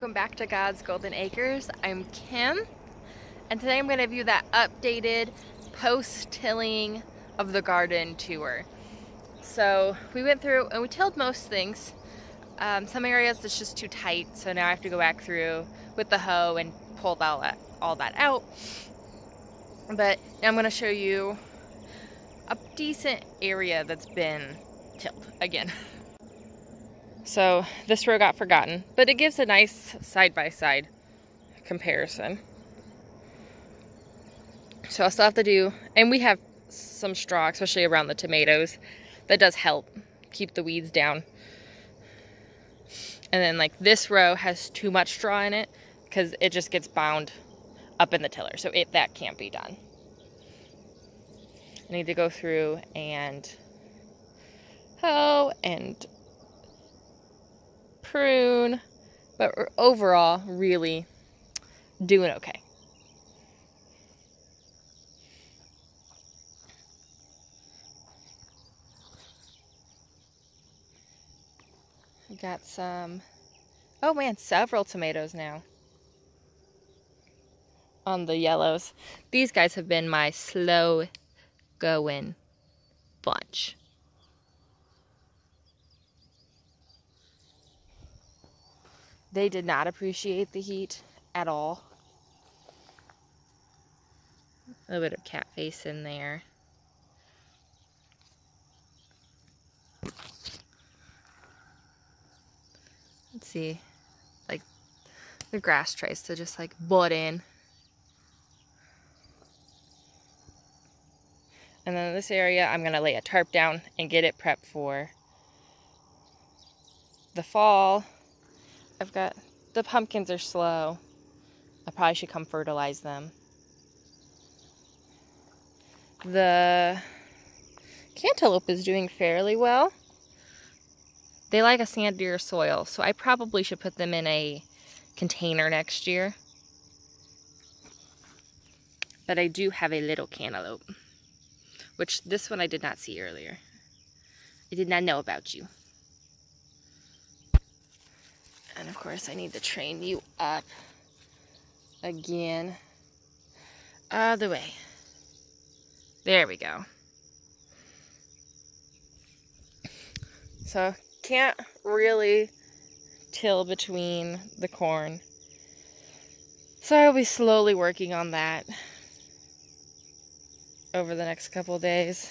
Welcome back to God's Golden Acres. I'm Kim, and today I'm going to view that updated post-tilling of the garden tour. So we went through and we tilled most things. Some areas it's just too tight, so now I have to go back through with the hoe and pull all that out. But now I'm going to show you a decent area that's been tilled again. So this row got forgotten, but it gives a nice side-by-side comparison. So I'll still have to do, and we have some straw, especially around the tomatoes, that does help keep the weeds down. And then like this row has too much straw in it because it just gets bound up in the tiller, so that can't be done. I need to go through and hoe and prune, but overall really doing okay. I got some, oh man, several tomatoes now on the yellows. These guys have been my slow going bunch. They did not appreciate the heat at all. A little bit of cat face in there. Let's see, like the grass tries to just like butt in. And then this area, I'm gonna lay a tarp down and get it prepped for the fall. I've got, the pumpkins are slow. I probably should come fertilize them. The cantaloupe is doing fairly well. They like a sandier soil, so I probably should put them in a container next year. But I do have a little cantaloupe, which this one I did not see earlier. I did not know about you. And of course I need to train you up again. Other way. There we go. So can't really till between the corn. So I'll be slowly working on that over the next couple days.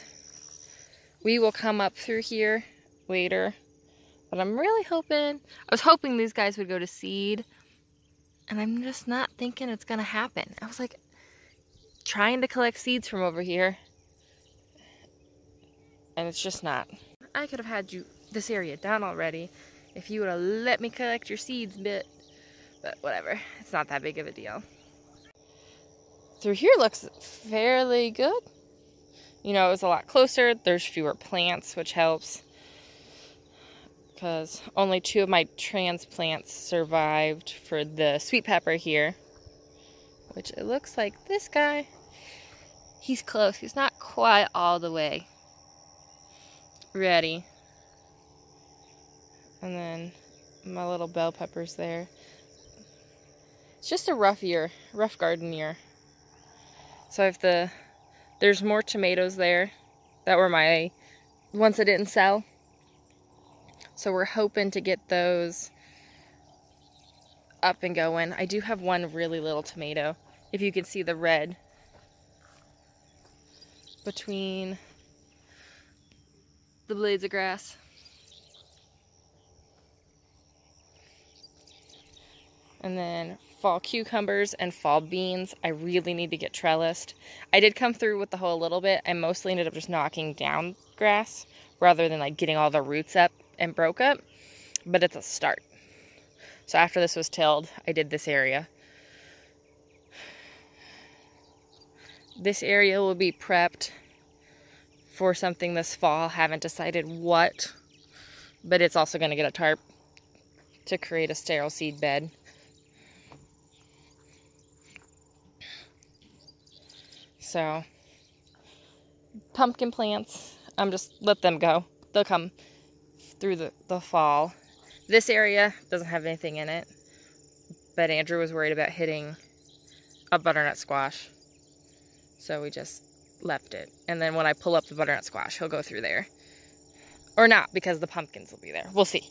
We will come up through here later. But I'm really hoping, I was hoping these guys would go to seed, and I'm just not thinking it's gonna happen. I was like trying to collect seeds from over here, and it's just not. I could have had this area done already if you would have let me collect your seeds but whatever, it's not that big of a deal. Through here looks fairly good. You know, it was a lot closer, there's fewer plants, which helps. Because only 2 of my transplants survived for the sweet pepper here. Which it looks like this guy, he's close. He's not quite all the way ready. And then my little bell peppers there. It's just a rough year, rough garden year. So there's more tomatoes there that were my ones that didn't sell. So we're hoping to get those up and going. I do have one really little tomato. If you can see the red between the blades of grass. And then fall cucumbers and fall beans. I really need to get trellised. I did come through with the hoe a little bit. I mostly ended up just knocking down grass rather than like getting all the roots up and broke up, but it's a start. So after this was tilled, I did this area. This area will be prepped for something this fall. Haven't decided what, but it's also going to get a tarp to create a sterile seed bed. So pumpkin plants, I'm just let them go. They'll come through the fall. This area doesn't have anything in it. but Andrew was worried about hitting a butternut squash, so we just left it. And then when I pull up the butternut squash, he'll go through there. Or not, because the pumpkins will be there. We'll see.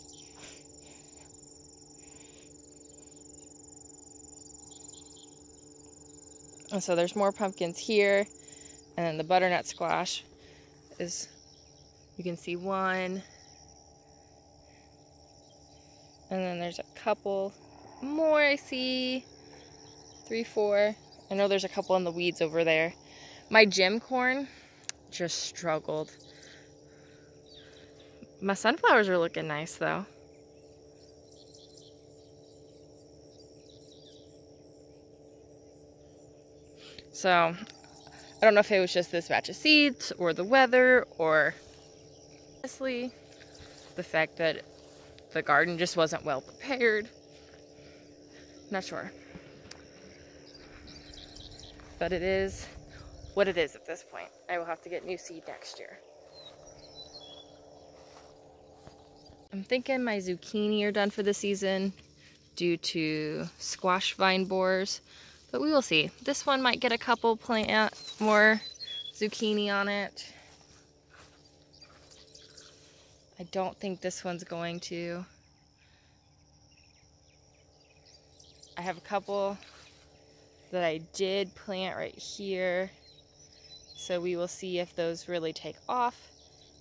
And so there's more pumpkins here, and then the butternut squash is, you can see one, and then there's a couple more I see, 3, 4. I know there's a couple in the weeds over there. My gym corn just struggled. My sunflowers are looking nice though. So, I don't know if it was just this batch of seeds or the weather or honestly the fact that the garden just wasn't well prepared. Not sure. But it is what it is at this point. I will have to get new seed next year. I'm thinking my zucchini are done for the season due to squash vine borers, but we will see. This one might get a couple more zucchini on it. I don't think this one's going to. I have a couple that I did plant right here, so we will see if those really take off.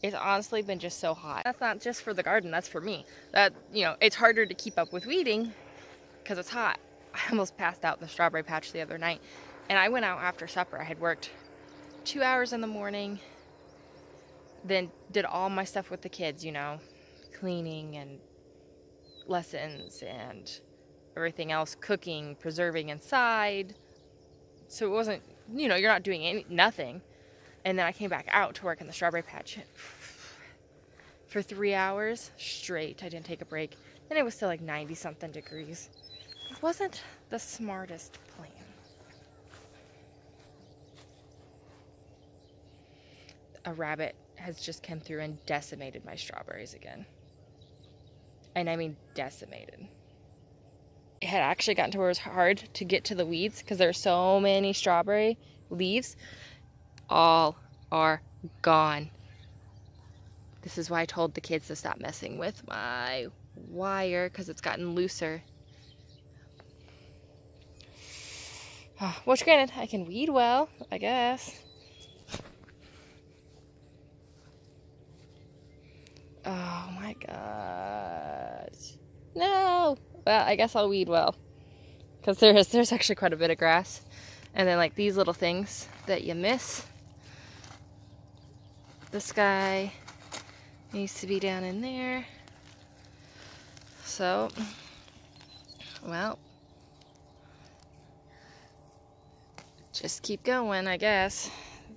It's honestly been just so hot. That's not just for the garden, that's for me. That, you know, it's harder to keep up with weeding because it's hot. I almost passed out in the strawberry patch the other night, and I went out after supper. I had worked 2 hours in the morning, then did all my stuff with the kids, you know, cleaning and lessons and everything else, cooking, preserving inside. So it wasn't, you know, you're not doing nothing. And then I came back out to work in the strawberry patch for 3 hours straight. I didn't take a break. And it was still like 90-something degrees. It wasn't the smartest plan. A rabbit has just come through and decimated my strawberries again. And I mean decimated. It had actually gotten to where it was hard to get to the weeds because there are so many strawberry leaves. All are gone. This is why I told the kids to stop messing with my wire because it's gotten looser. Which granted, I can weed well, I guess. Oh my gosh. No! Well, I guess I'll weed well. Because there's actually quite a bit of grass. And then like these little things that you miss. This guy needs to be down in there. So, well, just keep going, I guess.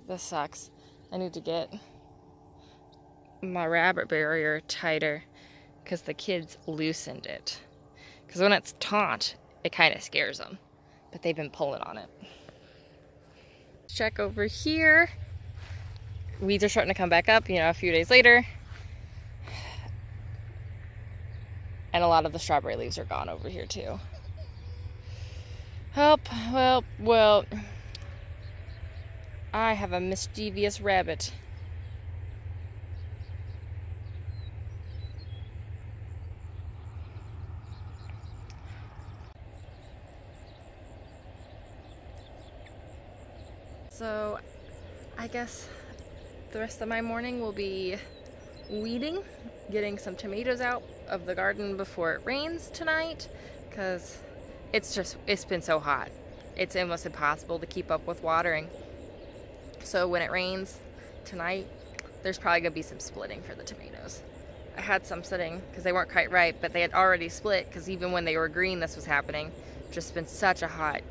This sucks. I need to get my rabbit barrier tighter because the kids loosened it. Because when it's taut, it kind of scares them. But they've been pulling on it. Check over here. Weeds are starting to come back up, you know, a few days later. And a lot of the strawberry leaves are gone over here too. Well, I have a mischievous rabbit. So, I guess the rest of my morning will be weeding, getting some tomatoes out of the garden before it rains tonight, because it's been so hot. It's almost impossible to keep up with watering. So when it rains tonight, there's probably gonna be some splitting for the tomatoes. I had some sitting because they weren't quite ripe, but they had already split because even when they were green, this was happening. Just been such a hot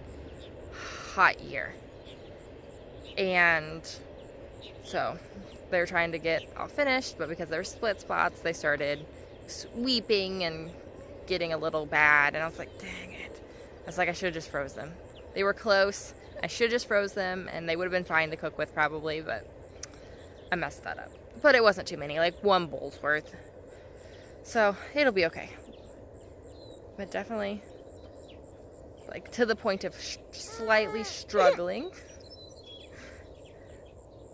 year. And so they're trying to get all finished, but because there were split spots, they started weeping and getting a little bad. And I was like, dang it. I was like, I should have just froze them. They were close. I should have just froze them and they would have been fine to cook with probably, but I messed that up. But it wasn't too many, like 1 bowl's worth. So it'll be okay. But definitely like to the point of slightly struggling.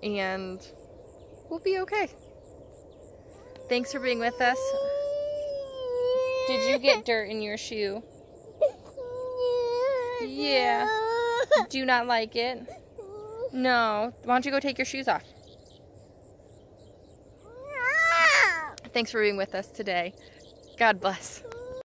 And we'll be okay. Thanks for being with us. Did you get dirt in your shoe? Yeah. Do you not like it? No. Why don't you go take your shoes off? Thanks for being with us today. God bless.